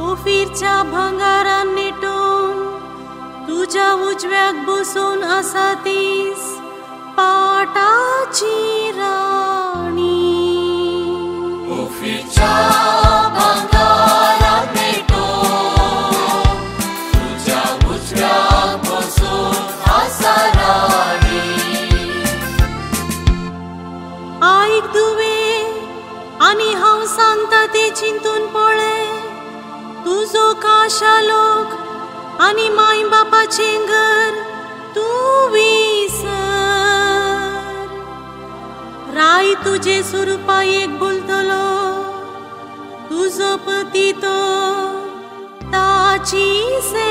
ओफीरच्या भंगारान नेटून तुझ्या उजव्याक बसून आसा तीस पाटाची राणी. ओफीरच्या भंगारान नेटून तुझ्या उजव्याक बसून आसा राणी. आईक दुवे आनी हांव सांगता ते चिंतून पळय. तुजो काशा लोक आनी माय बापाचें घर तूं विसर. राय तुजे सुरपायेक बोलतलो, तुजो पती तो ताची से